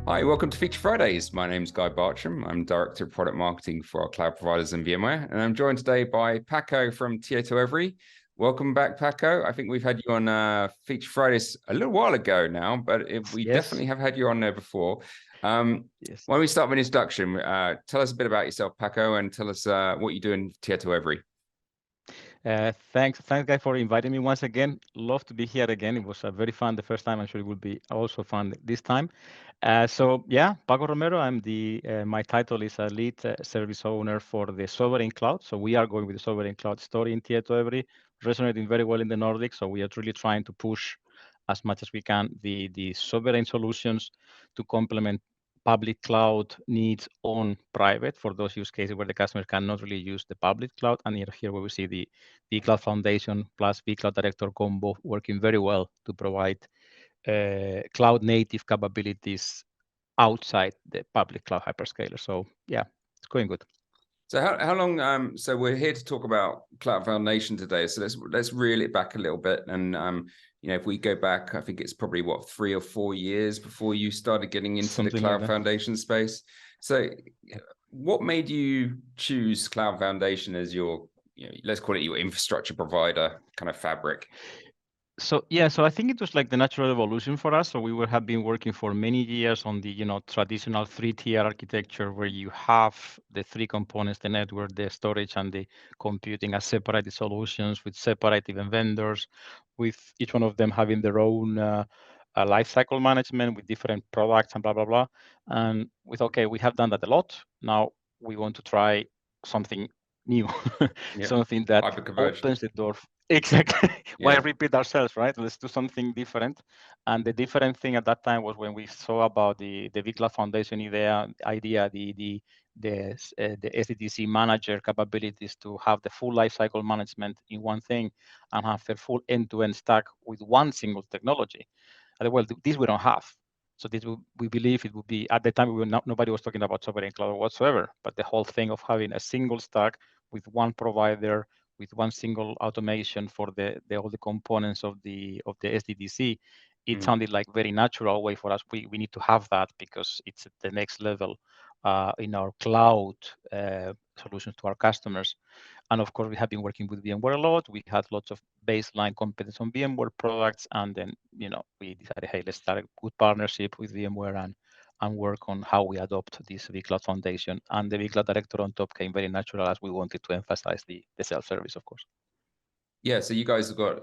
Hi, welcome to Feature Fridays. My name is Guy Bartram. I'm Director of Product Marketing for our cloud providers in VMware, and I'm joined today by Paco from TietoEvry. Welcome back, Paco. I think we've had you on Feature Fridays a little while ago now, but we Yes. definitely have had you on there before. Yes. Why don't we start with an introduction? Tell us a bit about yourself, Paco, and tell us what you do in TietoEvry. Thanks, Guy, for inviting me once again. Love to be here again. It was very fun the first time. I'm sure it will be also fun this time. Paco Romero. My title is a lead service owner for the sovereign cloud. So we are going with the sovereign cloud story in TietoEvry, resonating very well in the Nordics. So we are really trying to push as much as we can the sovereign solutions to complement public cloud needs on private for those use cases where the customer cannot really use the public cloud. And here where we see the Cloud Foundation plus Cloud Director combo working very well to provide cloud native capabilities outside the public cloud hyperscaler. So yeah, it's going good. So how long? So we're here to talk about Cloud Foundation today. So let's reel it back a little bit, and if we go back, I think it's probably 3 or 4 years before you started getting into Something the Cloud like Foundation space. So, what made you choose Cloud Foundation as your, let's call it your infrastructure provider kind of fabric? So I think it was like the natural evolution for us. So we have been working for many years on the traditional 3-tier architecture where you have the 3 components: the network, the storage, and the computing as separated solutions with separate even vendors, with each one of them having their own lifecycle management with different products and blah blah blah. And we thought, okay, we have done that a lot. Now we want to try something new, something that opens the door. Exactly. Why repeat ourselves, right? Let's do something different. And the different thing at that time was when we saw about the Cloud Foundation idea, the SDDC manager capabilities to have the full lifecycle management in one thing and have the full end-to-end stack with one single technology. And well, this we don't have. So we believe it would be, at the time, nobody was talking about sovereign cloud whatsoever, but the whole thing of having a single stack with one provider, with one single automation for all the components of the SDDC, it sounded like very natural way for us. We need to have that because it's at the next level in our cloud solutions to our customers. And of course, we have been working with VMware a lot. We had lots of baseline competence on VMware products, and then we decided, hey, let's start a good partnership with VMware and work on how we adopt this vCloud Foundation. And the vCloud Director on top came very natural as we wanted to emphasize the self-service, of course. Yeah, so you guys have got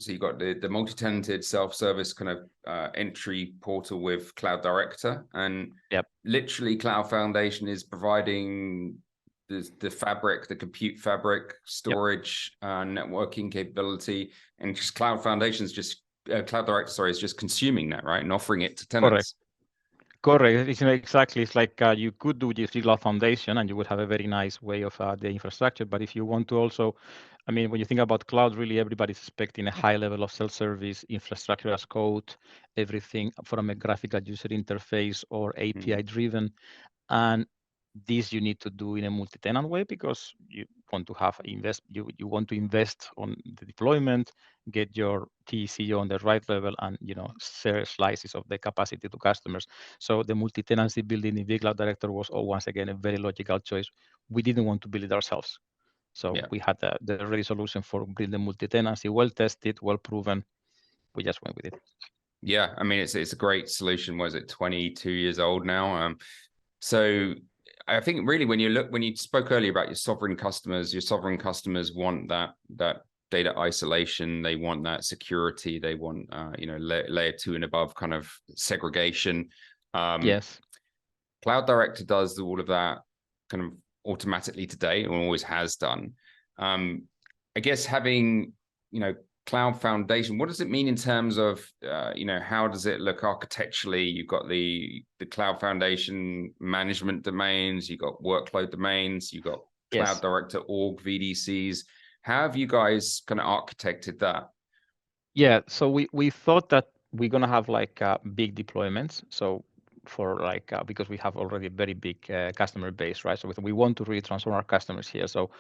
you've got the multi-tenanted self-service kind of entry portal with Cloud Director, and literally Cloud Foundation is providing the fabric, the compute fabric, storage, networking capability, and just Cloud Foundation's just Cloud Director, sorry, is just consuming that, right, and offering it to tenants. Correct. Exactly. It's like you could do this Cloud Foundation and you would have a very nice way of the infrastructure. But if you want to also, I mean, when you think about cloud, really everybody's expecting a high level of self-service, infrastructure as code, everything from a graphical user interface or API driven. And this you need to do in a multi-tenant way because you want to have you want to invest on the deployment, get your TCO on the right level, and share slices of the capacity to customers. So the multi-tenancy building in vCloud Director was once again a very logical choice. We didn't want to build it ourselves, so we had the ready solution for building multi-tenancy, well tested, well proven. We just went with it. Yeah, I mean it's a great solution. Was it 22 years old now? So I think really when you spoke earlier about your sovereign customers want that data isolation, they want that security, they want layer 2 and above kind of segregation. Yes. Cloud Director does all of that kind of automatically today and always has done. I guess having Cloud Foundation, what does it mean in terms of how does it look architecturally? You've got the Cloud Foundation management domains, you've got workload domains, you've got Cloud Director org VDCs. How have you guys kind of architected that? Yeah, so we thought that we're gonna have like big deployments. So like because we have already a very big customer base, right? So we want to really transform our customers here. So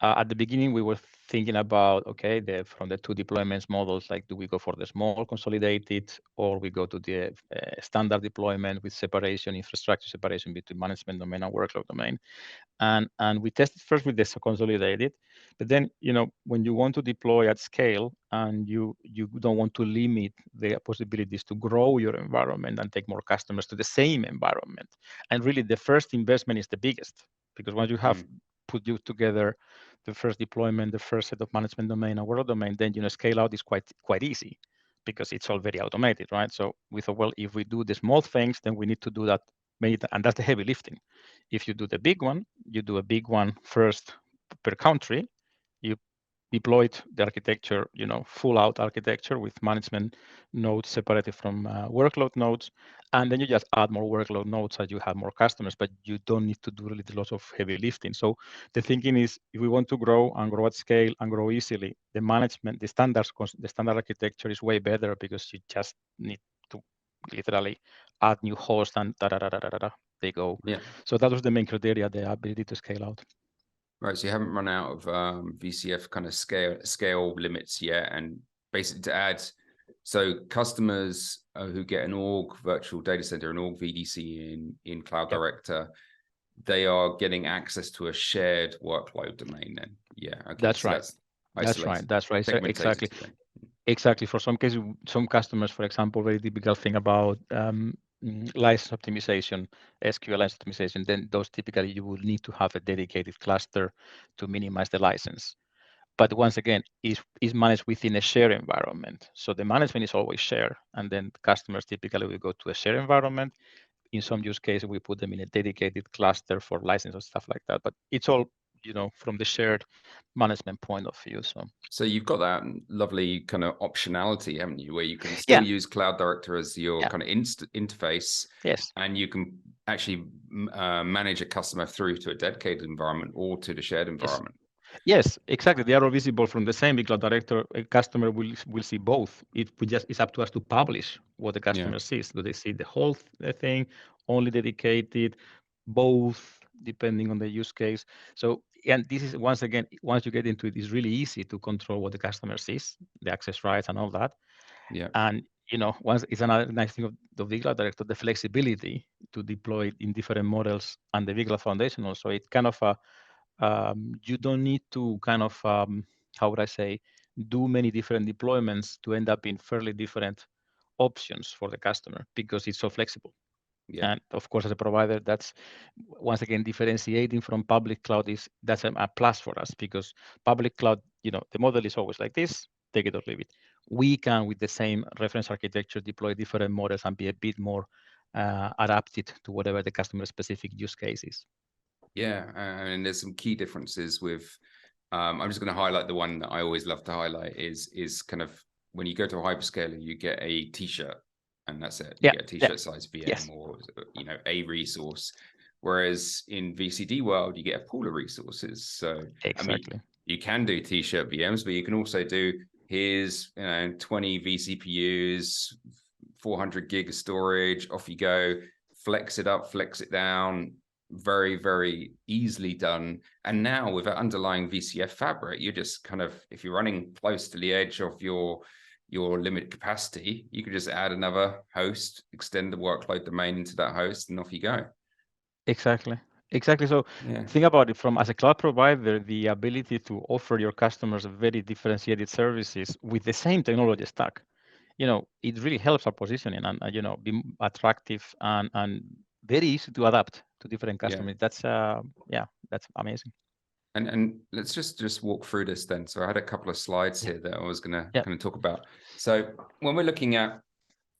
at the beginning, we were thinking about, okay, from the two deployments models, like do we go for the small consolidated or we go to the standard deployment with separation, infrastructure separation between management domain and workload domain. And we tested first with the consolidated, but then when you want to deploy at scale and you don't want to limit the possibilities to grow your environment and take more customers to the same environment, and really the first investment is the biggest, because once you have put you together the first deployment, the first set of management domain and workload domain, then scale out is quite easy because it's all very automated, right? So we thought, well, if we do the small things, then we need to do that many times, and that's the heavy lifting. If you do the big one, you do a big one first per country. You deployed the architecture, full out architecture with management nodes separated from workload nodes. And then you just add more workload nodes as you have more customers, but you don't need to do really lots of heavy lifting. So the thinking is, if we want to grow and grow at scale and grow easily, the management, the standard architecture is way better because you just need to literally add new hosts and they go. Yeah. So that was the main criteria, the ability to scale out. Right. So you haven't run out of VCF kind of scale limits yet. And basically to add, so customers who get an org virtual data center, an org VDC in Cloud Director, they are getting access to a shared workload domain then. Yeah. Okay. That's so right. That's right. That's right. So exactly. Exactly. For some cases, some customers, for example, very typical thing about license optimization, SQL license optimization, then those typically you will need to have a dedicated cluster to minimize the license. But once again, is managed within a shared environment. So the management is always shared, and then customers typically will go to a shared environment. In some use cases, we put them in a dedicated cluster for license or stuff like that. But it's all, from the shared management point of view. So you've got that lovely kind of optionality, haven't you, where you can still use Cloud Director as your kind of interface. Yes. And you can actually manage a customer through to a dedicated environment or to the shared environment. Yes, exactly. They are all visible from the same Cloud Director. A customer will see both. It's up to us to publish what the customer sees. Do they see the whole thing, only dedicated, both, depending on the use case? So, and this is, once again, once you get into it, it's really easy to control what the customer sees, the access rights and all that. Yeah. And once it's another nice thing of the Cloud Director, the flexibility to deploy it in different models, and the Cloud Foundation also. It kind of you don't need to kind of how would I say, do many different deployments to end up in fairly different options for the customer, because it's so flexible. And of course, as a provider, that's once again differentiating from public cloud. That's a plus for us, because public cloud, the model is always like this: take it or leave it. We can, with the same reference architecture, deploy different models and be a bit more adapted to whatever the customer specific use case is. Yeah, and there's some key differences with. I'm just going to highlight the one that I always love to highlight is kind of when you go to a hyperscaler, you get a T-shirt, and that's it. You get a T-shirt size VM or a resource. Whereas in VCD world, you get a pool of resources. So exactly. I mean, you can do T-shirt VMs, but you can also do here's 20 vCPUs, 400 gig of storage. Off you go. Flex it up, flex it down. Very, very easily done. And now with that underlying VCF fabric, you're just kind of, if you're running close to the edge of your limit capacity, you can just add another host, extend the workload domain into that host, and off you go. Exactly. So think about it from, as a cloud provider, the ability to offer your customers very differentiated services with the same technology stack. It really helps our positioning and be attractive and very easy to adapt to different customers. That's that's amazing. And let's just walk through this then. So I had a couple of slides here that I was going to kind of talk about. So when we're looking at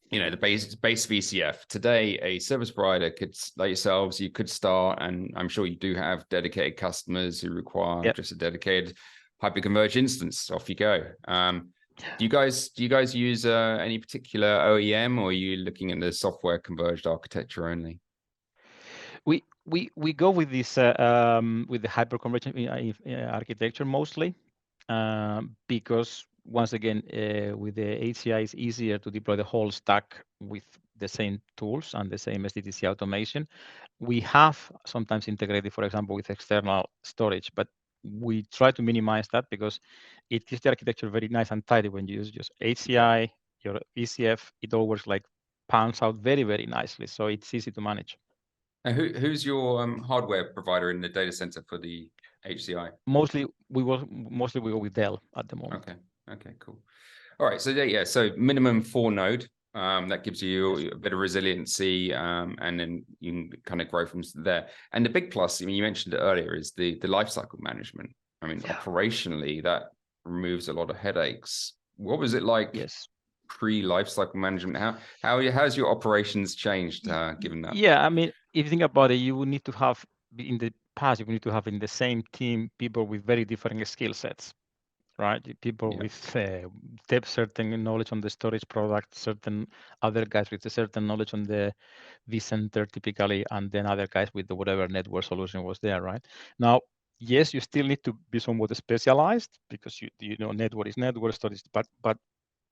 the base VCF today, a service provider could, like yourselves, you could start, and I'm sure you do have dedicated customers who require just a dedicated hyperconverged instance. Off you go. Do you guys use any particular OEM, or are you looking at the software converged architecture only? We go with this with the hyperconverged architecture mostly, because once again, with the HCI, it's easier to deploy the whole stack with the same tools and the same SDDC automation. We have sometimes integrated, for example, with external storage, but we try to minimize that because it is the architecture very nice and tidy when you use just HCI, your ECF, it all works like pans out very, very nicely. So it's easy to manage. And who's your hardware provider in the data center for the HCI? Mostly we go with Dell at the moment. Okay, cool. All right, so yeah, so minimum 4 node. That gives you a bit of resiliency, and then you can kind of grow from there. And the big plus, I mean, you mentioned it earlier, is the lifecycle management. I mean, operationally, that removes a lot of headaches. What was it like pre-lifecycle management? How's your operations changed given that? Yeah, I mean, if you think about it, you would need to have in the past, you would need to have in the same team people with very different skill sets, right? People with certain knowledge on the storage product, certain other guys with a certain knowledge on the vCenter typically, and then other guys with the whatever network solution was there, right? Now, yes, you still need to be somewhat specialized because you know network is network, storage, but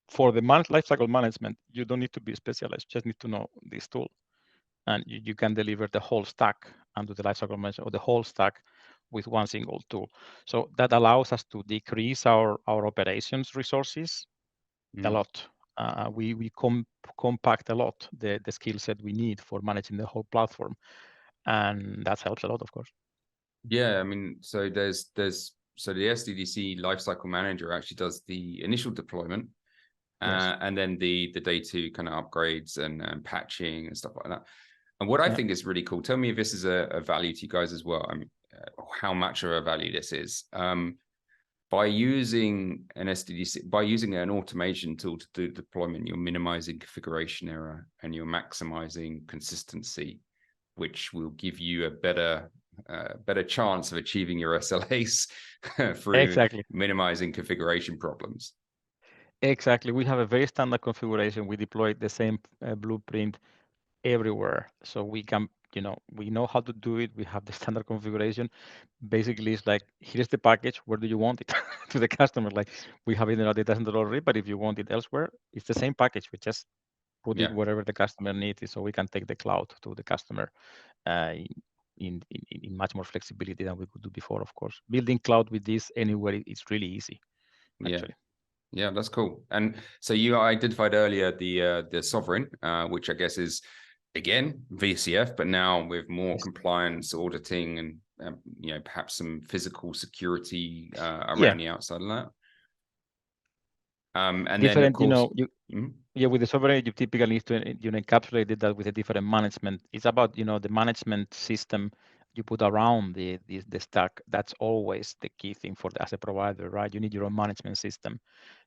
for the lifecycle management, you don't need to be specialized. You just need to know this tool, and you can deliver the whole stack and do the lifecycle management of the whole stack with one single tool. So that allows us to decrease our operations resources a lot. We compact a lot the skill set we need for managing the whole platform, and that helps a lot, of course. Yeah, I mean, so so the SDDC lifecycle manager actually does the initial deployment, and then the day 2 kind of upgrades and patching and stuff like that. And what I think is really cool, tell me if this is a value to you guys as well. I mean, how much of a value this is. By using an SDDC, by using an automation tool to do deployment, you're minimizing configuration error and you're maximizing consistency, which will give you a better chance of achieving your SLAs through minimizing configuration problems. Exactly. We have a very standard configuration. We deploy the same blueprint everywhere. So we can, we know how to do it. We have the standard configuration. Basically, it's like, here's the package. Where do you want it? To the customer, like, we have it in our data center already, but if you want it elsewhere, it's the same package. We just put it wherever the customer needs it, so we can take the cloud to the customer in much more flexibility than we could do before, of course. Building cloud with this anywhere, it's really easy, actually. Yeah, that's cool. And so you identified earlier the sovereign, which I guess is, again, VCF, but now with more compliance auditing and perhaps some physical security around the outside of that. And different, then of course, with the sovereign, you typically need to encapsulate that with a different management. It's about the management system you put around the stack. That's always the key thing for as a provider, right? You need your own management system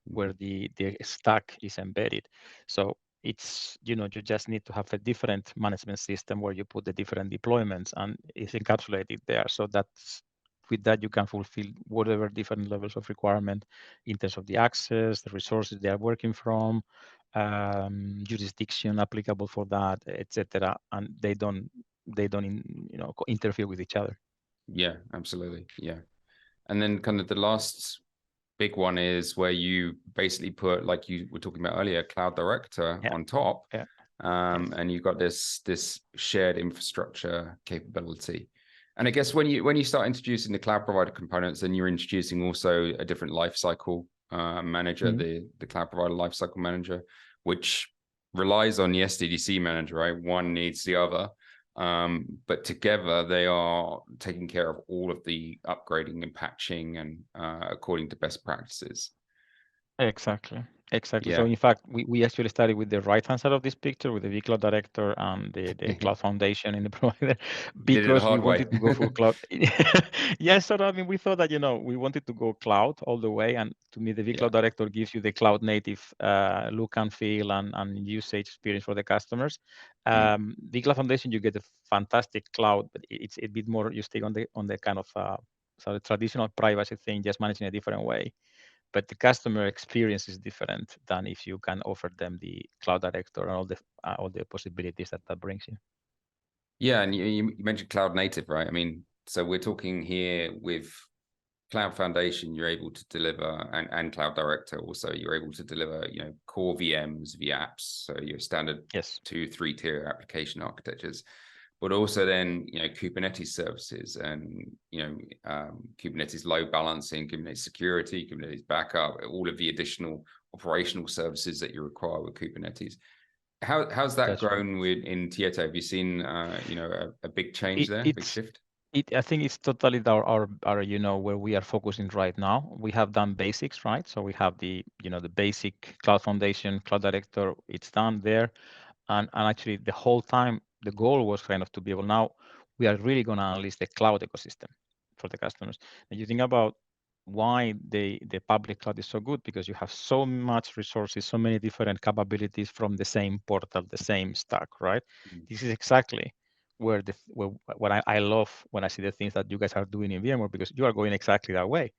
where the stack is embedded. So it's you just need to have a different management system where you put the different deployments and it's encapsulated there. So that's with that you can fulfill whatever different levels of requirement in terms of the access, the resources they are working from, jurisdiction applicable for that, etc. And they don't interfere with each other. Yeah, absolutely. Yeah. And then kind of the last big one is where you basically put, like you were talking about earlier, Cloud Director on top, and you've got this shared infrastructure capability. And I guess when you start introducing the cloud provider components, then you're introducing also a different lifecycle manager, the cloud provider lifecycle manager, which relies on the SDDC manager, right? One needs the other. But together they are taking care of all of the upgrading and patching and according to best practices. Exactly. So in fact, we actually started with the right-hand side of this picture with the vCloud Director and the Cloud Foundation in the provider because we wanted to go full cloud. So I mean, we thought that, we wanted to go cloud all the way. And to me, the vCloud Director gives you the cloud native look and feel and usage experience for the customers. The Cloud Foundation, you get a fantastic cloud, but it's a bit more, you stay on the kind of the traditional privacy thing, just managing a different way. But the customer experience is different than if you can offer them the Cloud Director and all the possibilities that brings you. Yeah, and you mentioned cloud native, right? I mean, so we're talking here with Cloud Foundation, you're able to deliver, and Cloud Director also, you're able to deliver, core VMs, VApps, so your standard 2-3 tier application architectures, but also then, Kubernetes services and, Kubernetes load balancing, Kubernetes security, Kubernetes backup, all of the additional operational services that you require with Kubernetes. How's that grown in Tieto? Have you seen, a big change there, big shift? I think it's totally our where we are focusing right now. We have done basics, right? So we have the the basic Cloud Foundation, Cloud Director. It's done there, and actually the whole time the goal was kind of to be able, now we are really going to unleash the cloud ecosystem for the customers. And you think about why the public cloud is so good, because you have so much resources, so many different capabilities from the same portal, the same stack, right? This is exactly where what I love when I see the things that you guys are doing in VMware, because you are going exactly that way.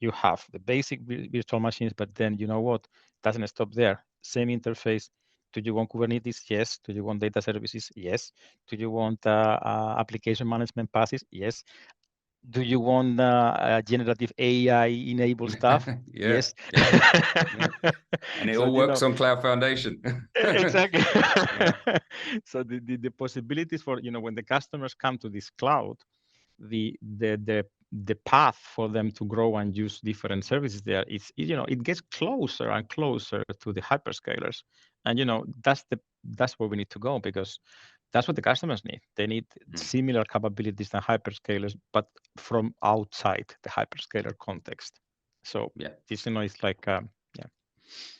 You have the basic virtual machines, but then you know what? Doesn't stop there. Same interface. Do you want Kubernetes? Yes. Do you want data services? Yes. Do you want application management passes? Yes. Do you want generative AI enabled stuff? Yes. Yeah. And it So, all works on Cloud Foundation. Exactly. So the possibilities for, when the customers come to this cloud, the path for them to grow and use different services there is, it gets closer and closer to the hyperscalers. And, that's where we need to go, because that's what the customers need. They need similar capabilities than hyperscalers, but from outside the hyperscaler context. So this, it's like,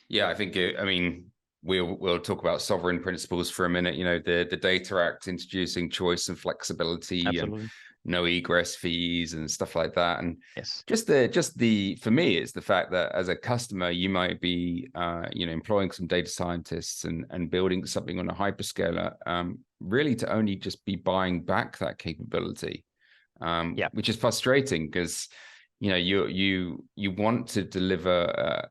Yeah, I think we'll talk about sovereign principles for a minute. The Data Act introducing choice and flexibility. Absolutely. And no egress fees and stuff like that. And yes, just the for me, it's the fact that as a customer, you might be employing some data scientists and building something on a hyperscaler, really to only just be buying back that capability, which is frustrating, because you want to deliver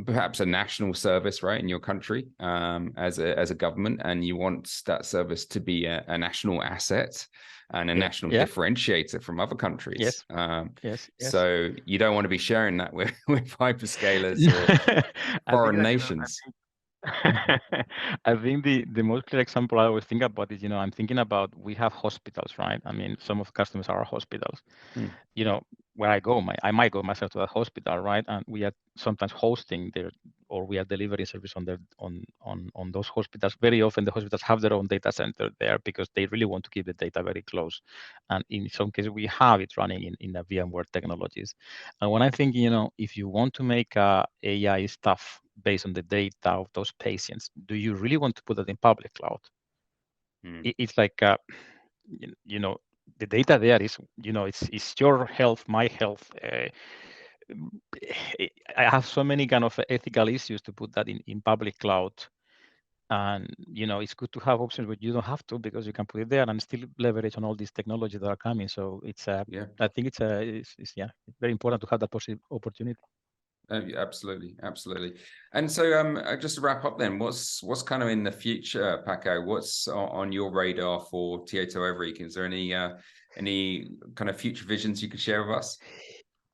perhaps a national service, right, in your country, as a government, and you want that service to be a national asset and a national differentiator from other countries. Yes. So you don't want to be sharing that with hyperscalers or foreign nations. I think the most clear example I always think about is, I'm thinking about, we have hospitals, right? I mean, some of the customers are hospitals. Where I might go myself to a hospital, right? And we are sometimes hosting there, or we are delivering service on those hospitals. Very often the hospitals have their own data center there, because they really want to keep the data very close. And in some cases we have it running in the VMware technologies. And when I think, if you want to make AI stuff based on the data of those patients, do you really want to put that in public cloud? It's like, the data there is, it's your health, my health. I have so many kind of ethical issues to put that in public cloud. And, it's good to have options, but you don't have to, because you can put it there and still leverage on all these technologies that are coming. So it's, I think it's very important to have that opportunity. Absolutely. And so just to wrap up then, what's kind of in the future, Paco? What's on your radar for TietoEvry? Is there any kind of future visions you could share with us?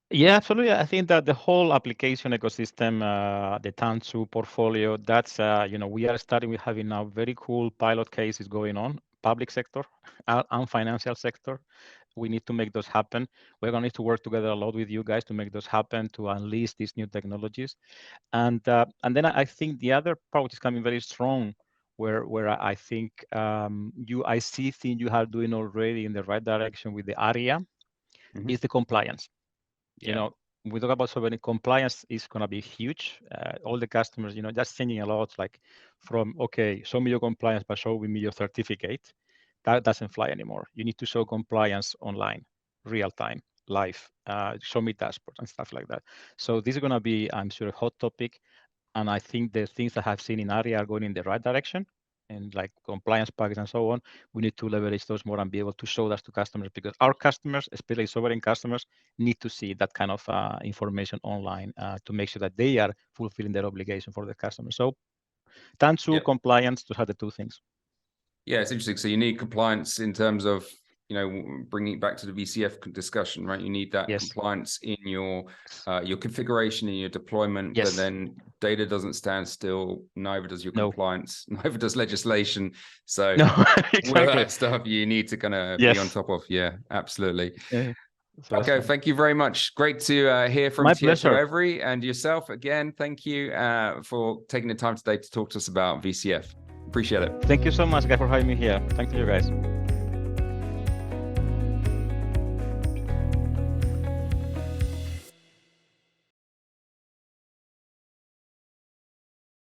Yeah, absolutely. I think that the whole application ecosystem, the Tanzu portfolio, that's, we are starting with having now very cool pilot cases going on, public sector and financial sector. We need to make those happen. We're going to need to work together a lot with you guys to make those happen, to unleash these new technologies. And then I think the other part, which is coming very strong, where I think I see things you are doing already in the right direction with the ARIA, is the compliance. We talk about sovereign compliance is going to be huge. All the customers, just changing a lot, like from, okay, show me your compliance, but show me your certificate. That doesn't fly anymore. You need to show compliance online, real time, live, show me dashboard and stuff like that. So this is going to be, I'm sure, a hot topic. And I think the things that I've seen in ARIA are going in the right direction, and like compliance package and so on. We need to leverage those more and be able to show that to customers, because our customers, especially sovereign customers, need to see that kind of information online to make sure that they are fulfilling their obligation for the customers. So Tanzu compliance, to have the two things. Yeah, it's interesting. So you need compliance in terms of, bringing it back to the VCF discussion, right? You need that compliance in your configuration, in your deployment, but then data doesn't stand still, neither does your compliance, neither does legislation. So all of that stuff you need to kind of be on top of. Yeah, absolutely. Paco, thank you very much. Great to hear from TietoEvry, and yourself again. Thank you for taking the time today to talk to us about VCF. Appreciate it. Thank you so much, guys, for having me here. Thank you, guys.